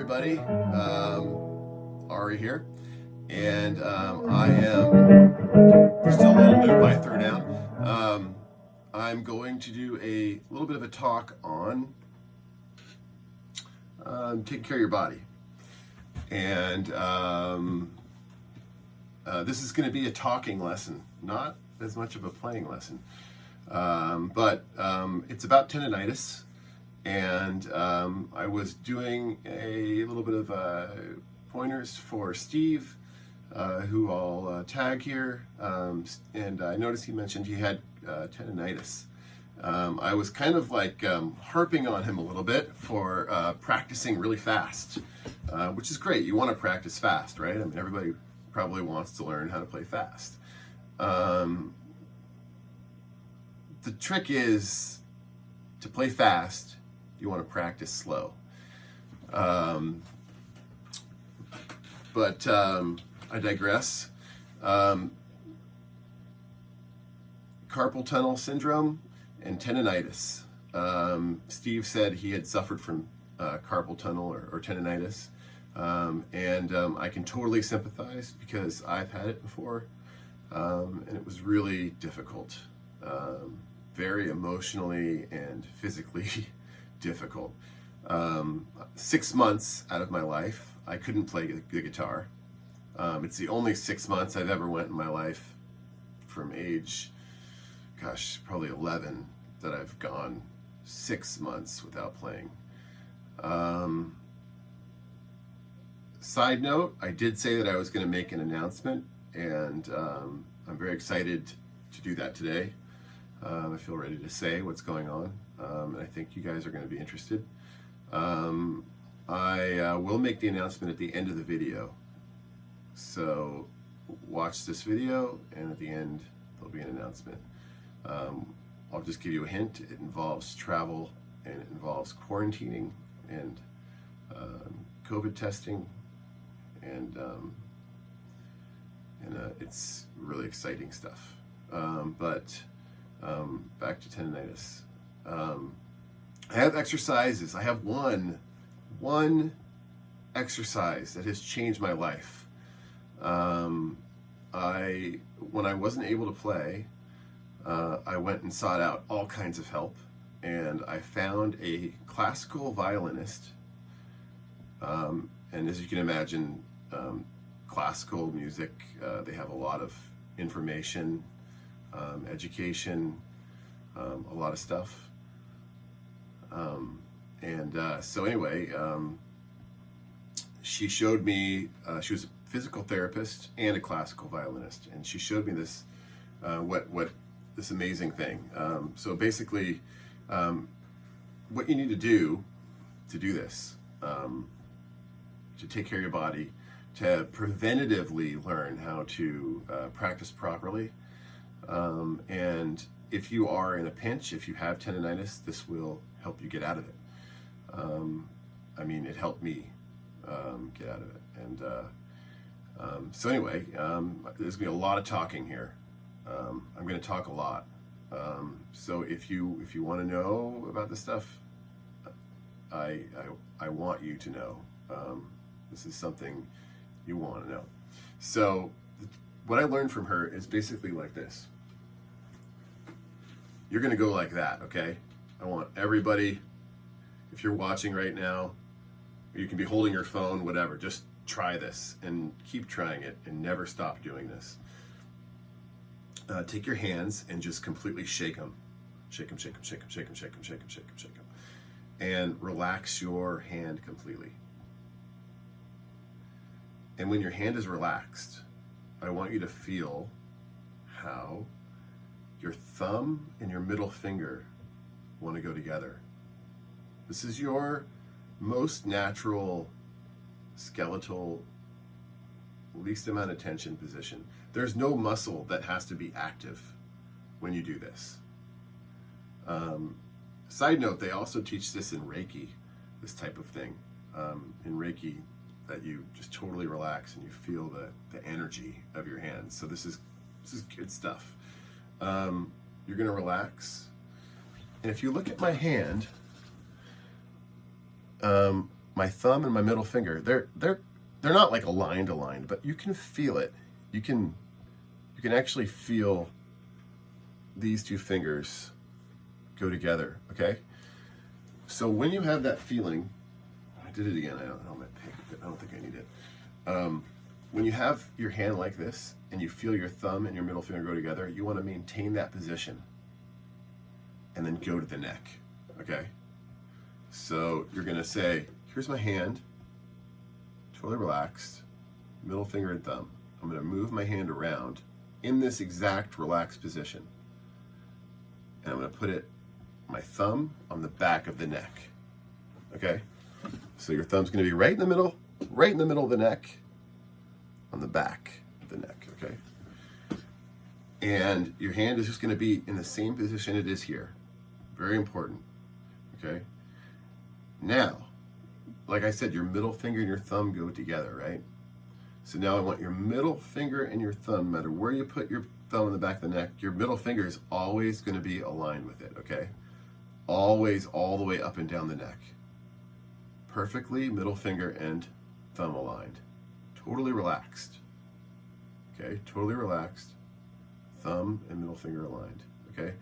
everybody. Ari here, and I am still a little new by throw down. I'm going to do a little bit of a talk on taking care of your body, and this is going to be a talking lesson, not as much of a playing lesson, but it's about tendonitis. And I was doing a little bit of pointers for Steve, who I'll tag here, and I noticed he mentioned he had tendonitis. I was kind of like harping on him a little bit for practicing really fast, which is great. You want to practice fast, right? I mean, everybody probably wants to learn how to play fast. The trick is to play fast. You want to practice slow. But I digress. Carpal tunnel syndrome and tendonitis. Steve said he had suffered from carpal tunnel or tendonitis. And I can totally sympathize because I've had it before. And it was really difficult. Very emotionally and physically difficult. 6 months out of my life, I couldn't play the guitar. It's the only 6 months I've ever went in my life from age, probably 11, that I've gone 6 months without playing. Side note, I did say that I was going to make an announcement, and I'm very excited to do that today. I feel ready to say what's going on. And I think you guys are going to be interested. I will make the announcement at the end of the video. So watch this video, and at the end there'll be an announcement. I'll just give you a hint. It involves travel, and it involves quarantining and COVID testing, and it's really exciting stuff. But back to tendonitis. I have exercises. I have one exercise that has changed my life. When I wasn't able to play, I went and sought out all kinds of help, and I found a classical violinist. And as you can imagine, classical music, they have a lot of information, education, a lot of stuff. So anyway, she showed me, she was a physical therapist and a classical violinist, and she showed me this, this amazing thing. So basically, what you need to do this, to take care of your body, to preventatively learn how to practice properly, and if you are in a pinch, if you have tendonitis, this will help you get out of it. I mean, it helped me get out of it. And so anyway, there's gonna be a lot of talking here. I'm gonna talk a lot. So if you want to know about this stuff, I want you to know. This is something you want to know. So what I learned from her is basically like this. You're going to go like that, okay? I want everybody, if you're watching right now, you can be holding your phone, whatever, just try this and keep trying it and never stop doing this. Take your hands and just completely shake them. Shake them, shake them, shake them, shake them, shake them, shake them, shake them, shake them. And relax your hand completely. And when your hand is relaxed, I want you to feel how your thumb and your middle finger want to go together. This is your most natural, skeletal, least amount of tension position. There's no muscle that has to be active when you do this. Side note, they also teach this in Reiki, this type of thing. In Reiki, that you just totally relax and you feel the energy of your hands. So this is good stuff. You're gonna relax. And if you look at my hand, my thumb and my middle finger, they're not like aligned, but you can feel it. You can actually feel these two fingers go together, okay? So when you have that feeling, I did it again, I don't think I need it. When you have your hand like this and you feel your thumb and your middle finger go together, you want to maintain that position and then go to the neck, okay? So you're gonna say, here's my hand, totally relaxed, middle finger and thumb. I'm gonna move my hand around in this exact relaxed position. And I'm gonna put my thumb on the back of the neck, okay? So your thumb's gonna be right in the middle of the neck, on the back of the neck, okay? And your hand is just gonna be in the same position it is here. Very important, okay? Now, like I said, your middle finger and your thumb go together, right? So now I want your middle finger and your thumb, no matter where you put your thumb on the back of the neck, your middle finger is always gonna be aligned with it, okay? Always all the way up and down the neck. Perfectly middle finger and thumb aligned. Totally relaxed, okay? Totally relaxed, thumb and middle finger aligned, okay?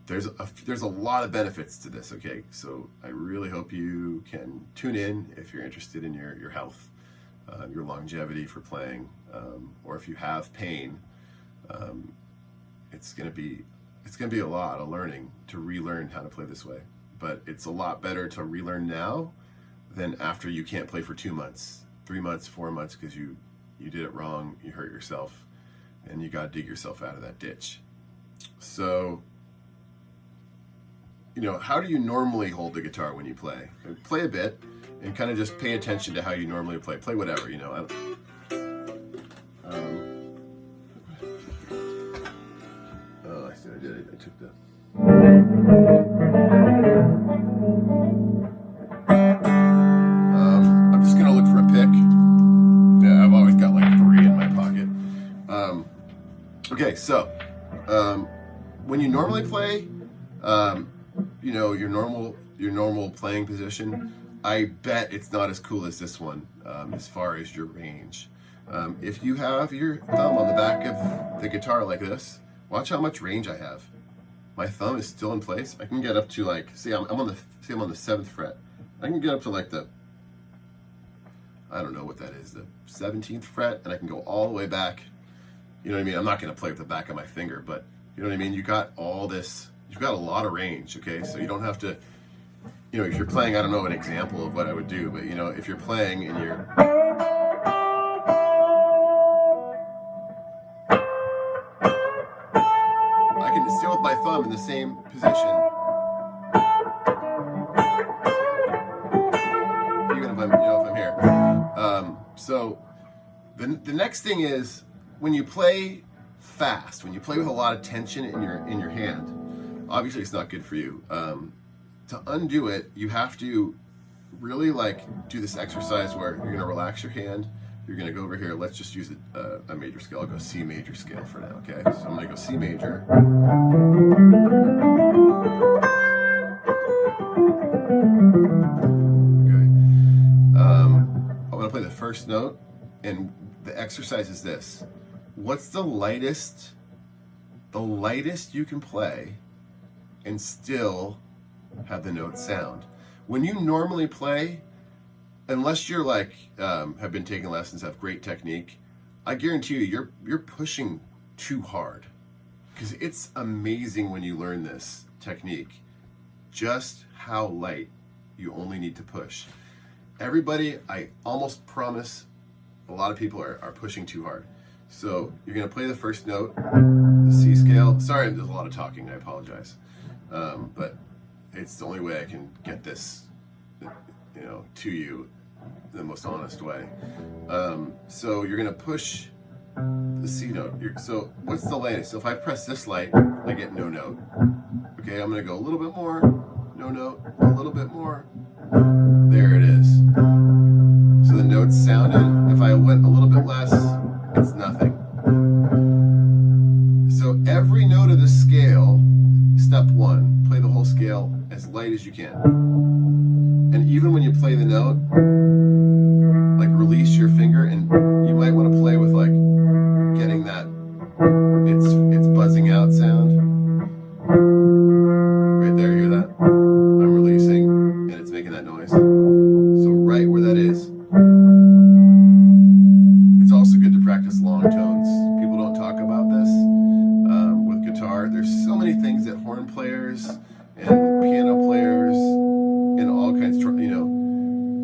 There's a lot of benefits to this, okay? So I really hope you can tune in if you're interested in your health, your longevity for playing, or if you have pain. It's gonna be a lot of learning to relearn how to play this way. But it's a lot better to relearn now than after you can't play for 2 months, 3 months, 4 months because you did it wrong, you hurt yourself, and you gotta dig yourself out of that ditch. So, you know, how do you normally hold the guitar when you play? Play a bit and kind of just pay attention to how you normally play. Play whatever, you know. Oh, I see I did it. I took the... I'm just going to look for a pick. Yeah, I've always got like 3 in my pocket. Okay, so when you normally play, you know, your normal playing position, I bet it's not as cool as this one as far as your range. If you have your thumb on the back of the guitar like this, watch how much range I have. My thumb is still in place. I can get up to like, I'm on the 7th fret. I can get up to like I don't know what that is, the 17th fret, and I can go all the way back. You know what I mean? I'm not gonna play with the back of my finger, but you know what I mean? You got all this, you've got a lot of range, okay? So you don't have to, you know, if you're playing, I don't know an example of what I would do, but you know, if you're playing and you're, I can still with my thumb in the same position, even if I'm here. So the next thing is when you play fast, when you play with a lot of tension in your hand, obviously it's not good for you. To undo it, you have to really like do this exercise where you're gonna relax your hand. You're gonna go over here. Let's just use a major scale. I'll go C major scale for now, okay? So I'm gonna go C major. Okay. I'm gonna play the first note, and the exercise is this. What's the lightest you can play and still have the note sound? When you normally play, unless you're like have been taking lessons, have great technique, I guarantee you you're pushing too hard, because it's amazing when you learn this technique just how light you only need to push. Everybody, I almost promise, a lot of people are pushing too hard. So you're gonna play the first note, the C scale. Sorry, there's a lot of talking, I apologize. But it's the only way I can get this, you know, to you the most honest way. So you're gonna push the C note. So what's the lightest? So if I press this light, I get no note. Okay, I'm gonna go a little bit more, no note, a little bit more. There it is. So the note's sounded. If I went a little bit less, it's nothing. So every note of the scale, step 1, play the whole scale as light as you can. And even when you play the note, like release your finger, and you might want to play with like getting that it's buzzing out sound. Right there, you hear that? I'm releasing and it's making that noise. So right where that is. It's also good to practice long tones. People don't talk about this with guitar. There's so many things that horn players and piano players and all kinds of,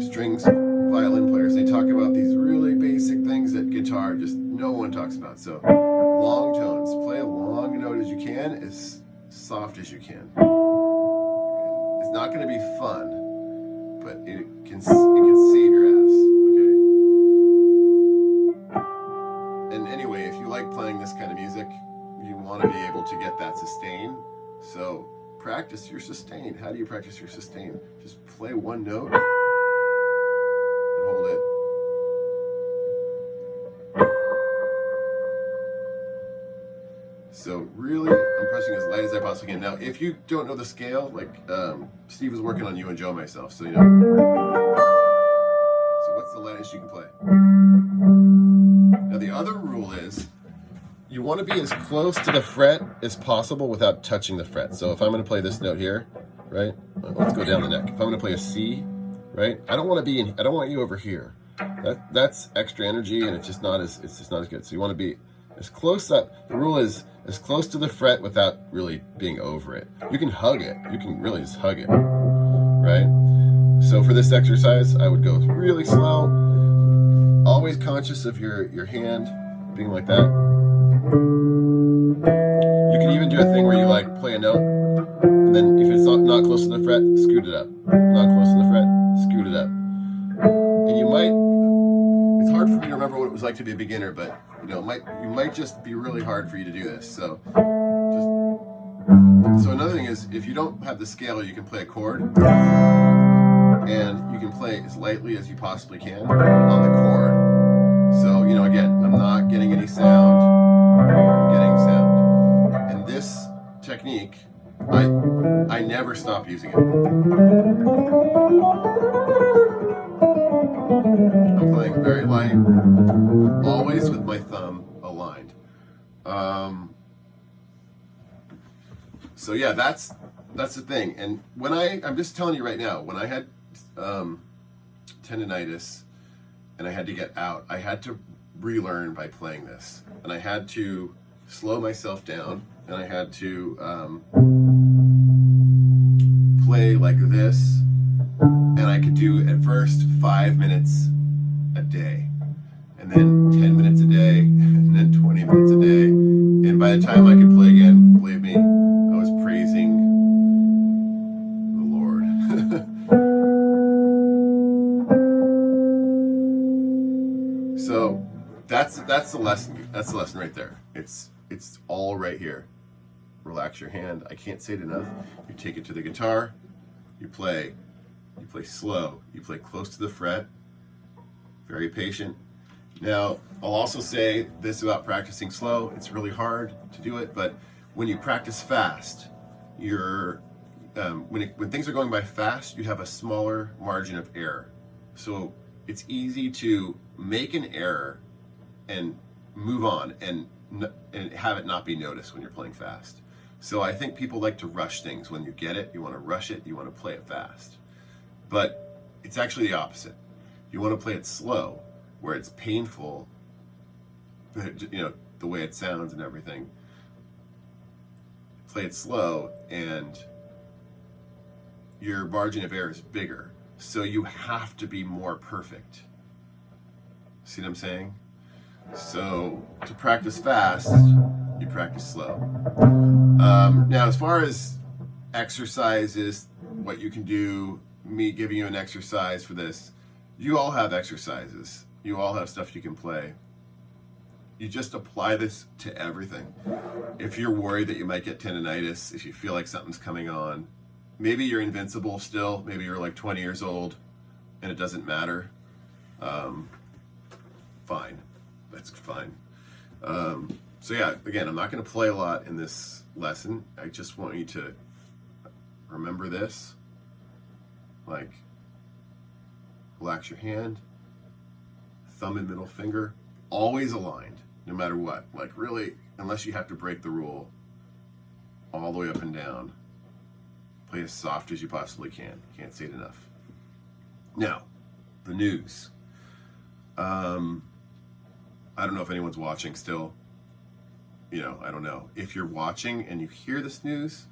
strings, violin players, they talk about these really basic things that guitar just no one talks about. So long tones, play a long note as you can, as soft as you can. It's not going to be fun, but it can save your ass, okay? And anyway, if you like playing this kind of music, you want to be able to get that sustain. So practice your sustain. How do you practice your sustain? Just play one note and hold it. So really, I'm pressing as light as I possibly can. Now, if you don't know the scale, like Steve was working on You and Joe myself, so So what's the lightest you can play? Now, the other rule is you want to be as close to the fret as possible without touching the fret. So if I'm going to play this note here, right? Let's go down the neck. If I'm going to play a C, right? I don't want you over here. That's extra energy, and it's just not as good. So you want to be as close up. The rule is as close to the fret without really being over it. You can hug it. You can really just hug it, right? So for this exercise, I would go really slow, always conscious of your hand being like that. You can even do a thing where you like play a note, and then if it's not close to the fret, scoot it up. Not close to the fret, scoot it up. And it's hard for me to remember what it was like to be a beginner, but it might just be really hard for you to do this. So another thing is, if you don't have the scale, you can play a chord, and you can play as lightly as you possibly can on the chord. So, again, I'm not getting any sound, I'm getting sound. And this technique, I never stop using it. I'm playing very light, always with my thumb aligned. So yeah, that's the thing. And when I'm just telling you right now, when I had tendonitis and I had to get out, I had to relearn by playing this, and I had to slow myself down, and I had to play like this, and I could do at first 5 minutes a day, and then 10 minutes a day, and then 20 minutes a day, and by the time I could play again, believe me, I was praising the Lord. So that's the lesson. That's the lesson right there. It's all right here. Relax your hand. I can't say it enough. You take it to the guitar. You play slow. You play close to the fret. Very patient. Now, I'll also say this about practicing slow. It's really hard to do it, but when you practice fast, when things are going by fast, you have a smaller margin of error. So it's easy to make an error and move on and have it not be noticed when you're playing fast. So I think people like to rush things. When you get it, you want to rush it, you want to play it fast. But it's actually the opposite. You want to play it slow, where it's painful, the way it sounds and everything. Play it slow, and your margin of error is bigger. So you have to be more perfect. See what I'm saying? So to practice fast, you practice slow. Now, as far as exercises, what you can do, me giving you an exercise for this, you all have exercises. You all have stuff you can play. You just apply this to everything. If you're worried that you might get tendonitis, if you feel like something's coming on, maybe you're invincible still, maybe you're like 20 years old and it doesn't matter, fine. That's fine. So yeah, again, I'm not going to play a lot in this lesson. I just want you to remember this. Like, relax your hand, thumb and middle finger, always aligned, no matter what. Like really, unless you have to break the rule, all the way up and down. Play as soft as you possibly can. Can't say it enough. Now, the news. I don't know if anyone's watching still. You know, I don't know. If you're watching and you hear this news,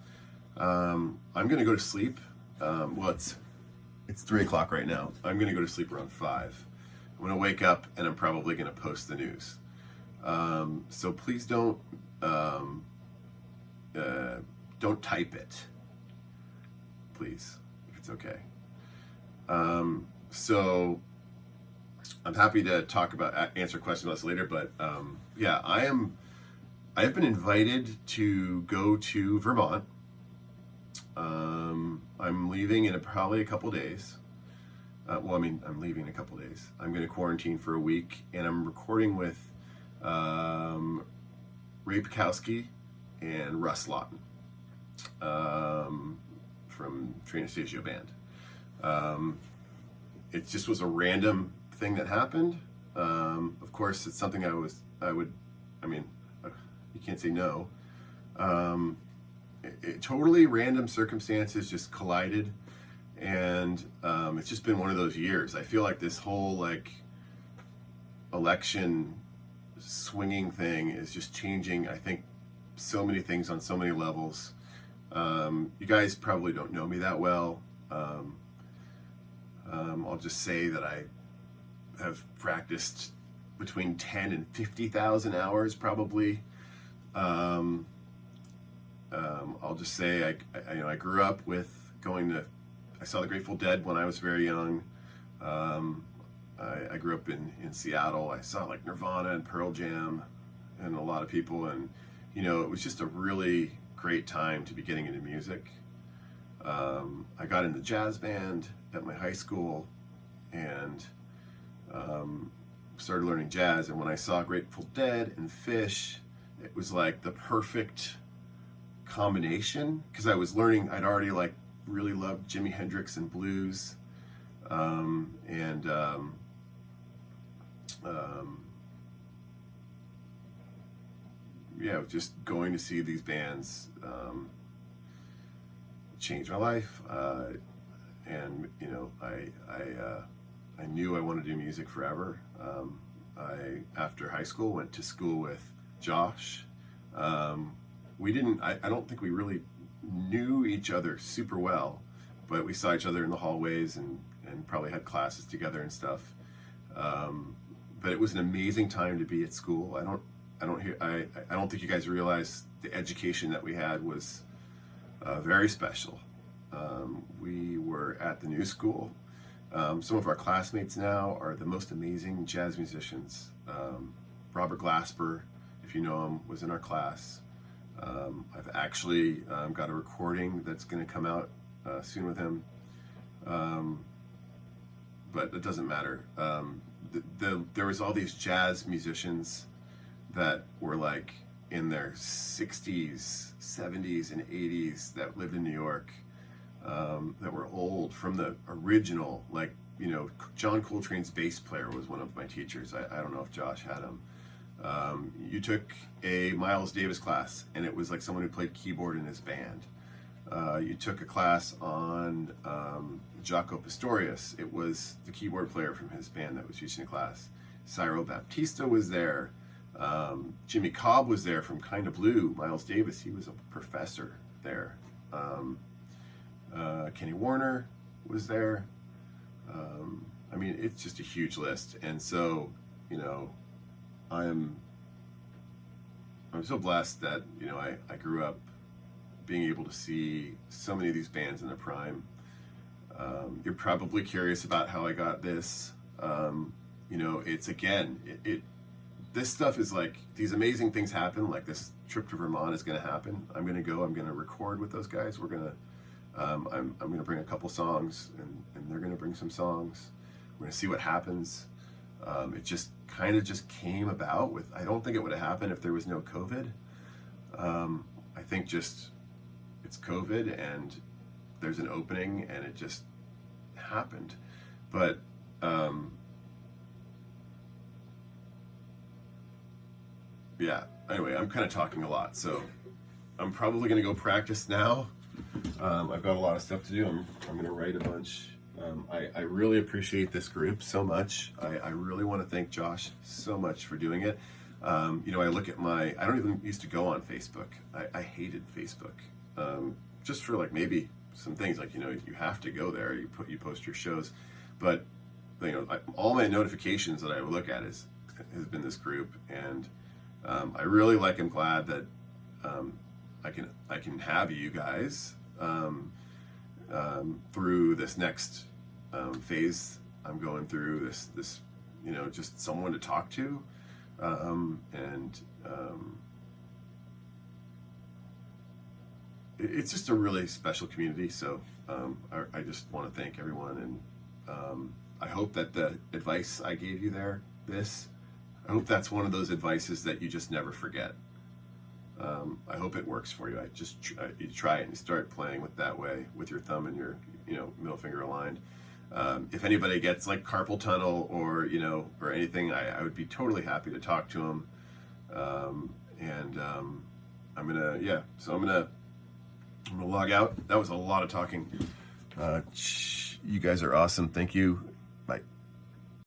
I'm going to go to sleep. Well, it's 3 o'clock right now. I'm going to go to sleep around 5. I'm going to wake up and I'm probably going to post the news. So please don't type it. Please, if it's okay. So I'm happy to answer questions about this later, but yeah, I have been invited to go to Vermont. I'm leaving in probably a couple days. I'm leaving in a couple days. I'm going to quarantine for a week, and I'm recording with Ray Pekowski and Russ Lawton from Train Anastasio Band. It just was a random thing that happened. Of course, it's something you can't say no. Totally random circumstances just collided, and it's just been one of those years. I feel like this whole election swinging thing is just changing, I think, so many things on so many levels. You guys probably don't know me that well. I'll just say that I have practiced between 10 and 50,000 hours probably. I'll just say I grew up with I saw the Grateful Dead when I was very young. I grew up in Seattle. I saw Nirvana and Pearl Jam and a lot of people, and it was just a really great time to be getting into music. I got in the jazz band at my high school and started learning jazz, and when I saw Grateful Dead and Fish, it was like the perfect combination, because I'd already really loved Jimi Hendrix and blues, just going to see these bands changed my life, and I knew I wanted to do music forever. After high school, went to school with Josh. I don't think we really knew each other super well, but we saw each other in the hallways and probably had classes together and stuff. But it was an amazing time to be at school. I don't think you guys realize the education that we had was very special. We were at the new school. Some of our classmates now are the most amazing jazz musicians. Robert Glasper, if you know him, was in our class. I've actually got a recording that's going to come out soon with him, but it doesn't matter. There was all these jazz musicians that were in their 60s, 70s, and 80s that lived in New York, that were old, from the original, John Coltrane's bass player was one of my teachers. I don't know if Josh had him. You took a Miles Davis class, and it was someone who played keyboard in his band. You took a class on Jaco Pastorius. It was the keyboard player from his band that was teaching the class. Cyril Baptista was there. Jimmy Cobb was there from Kinda Blue. Miles Davis, he was a professor there. Kenny Warner was there. It's just a huge list. And so, I'm so blessed that, I grew up being able to see so many of these bands in their prime. You're probably curious about how I got this. This stuff is these amazing things happen. This trip to Vermont is going to happen. I'm going to go. I'm going to record with those guys. We're going to. I'm going to bring a couple songs, and they're going to bring some songs. We're going to see what happens. It just kind of came about with. I don't think it would have happened if there was no COVID. I think just it's COVID, and there's an opening, and it just happened. But yeah, anyway, I'm kind of talking a lot, so I'm probably going to go practice now. I've got a lot of stuff to do. I'm going to write a bunch. I really appreciate this group so much. I really want to thank Josh so much for doing it. You know, I look at I don't even used to go on Facebook. I hated Facebook. Just for like maybe some things, like, you know, you have to go there, you post your shows, but you know, all my notifications that I look at has been this group, and I really am glad that I can have you guys through this next phase I'm going through, this you know, just someone to talk to, it's just a really special community. So I just want to thank everyone, and I hope that the advice I gave you there, I hope that's one of those advices that you just never forget. I hope it works for you. You try it and you start playing with that way, with your thumb and your, you know, middle finger aligned. If anybody gets like carpal tunnel or, you know, or anything, I would be totally happy to talk to them. I'm gonna log out. That was a lot of talking. You guys are awesome. Thank you. Bye.